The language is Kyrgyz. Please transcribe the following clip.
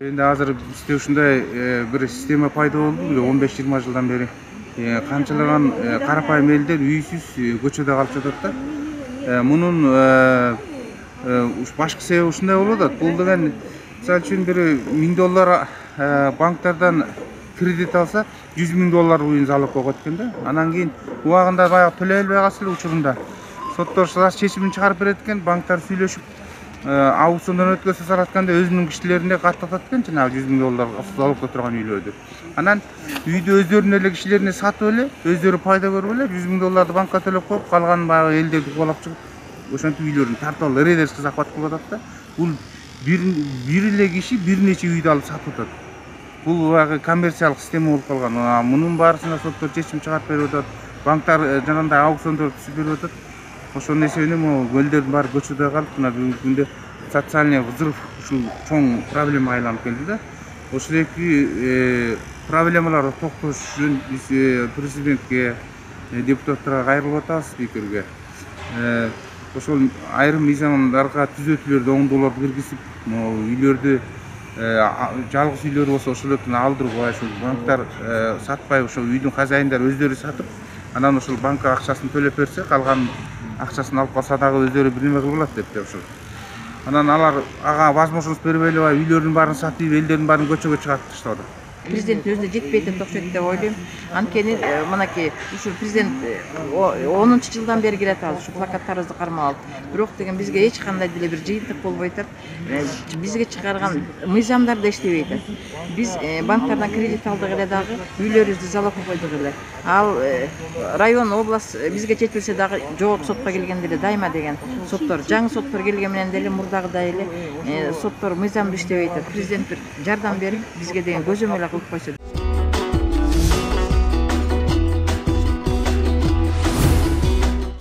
Endi азыр бизде ушундай бир система пайда болду. 15-20 жылдан бери канчалаган карапайым элдер үйсүз көчөдө калып жатат да. Мунун башкы себеби ушундай болуп атат. Бул деген мисалы үчүн бир $1000 банктардан кредит алса, $100,000 буюн залог койгот экен да. Анан кийин убагында баягы төлөй албай калса эле учурунда соттор чечимин чыгарып берет экен, банктар сүйлөшүп аукциондон өткөзө саратканда өзүнүн кишилерине каттатат экен жанагы $100,000 залогдо турган үйлөрдү. Анан үйдү өздөрүнүн эле кишилерине сатып эле, өздөрү пайда көрүп эле $100,000 банкка төлөп коюп, калганын баягы элдерди кубалап чыгып, ошентип үйлөрүн тартып алып рейдерский захват кылып атат да. Бул бир эле киши бир нече үйдү алып сатып атат. Бул баягы коммерциялык система болуп калган. Мунун баарысына соттор чечим чыгарып берип атат. Банктар жанагындай аукциондор түзүп берип атат. Ошонун эсебинен могу көлдөрдүн баары көчөдө калып, мына бүгүнкү күндө социальный взрыв ушул чоң проблемага айланып келди да. Ошол эки проблемаларды токтош үчүн биз президентке, депутаттарга кайрылып атабыз, спикерге. Ошол айрым мыйзамдарга түзөтүүлөрдү, оңдоолорду киргизип, үйлөрдү жалгыз үйлөр болсо ошолордун алдырбай, ошол банктар сатпай, ошол үйдүн хозяиндары өздөрү сатып, анан ошол банкка акчасын төлөп берсе, калган акчасын алып калса дагы өздөрү бир неме кылып алат деп ошол. Анан алар ага возможность бербей эле үйлөрдүн баарын сатып, элдердин баарын көчөгө чыгарып таштады. Президенттин өзүнө жетпей деп окшойт деп ойлойм. Анткени мынакей ушу президент 10-жылдан бери келе атабыз, ушу плакаттарыбызды кармап алып. Бирок деген бизге эч кандай деле бир жыйынтык болбой атат. Бизге чыгарган мыйзамдар да иштебей атат. Биз банктардан кредит алдык эле дагы, үйлөрүбүздү залогко койдук эле. Ал район, область бизге жетпесе дагы жогорку сотко келгенде эле дайыма деген соттор, жаңы соттор келген менен деле мурдагыдай эле соттор мыйзамды иштебей атат. Президент бир жардам берип, бизге деген көзөмөл кылып койсо.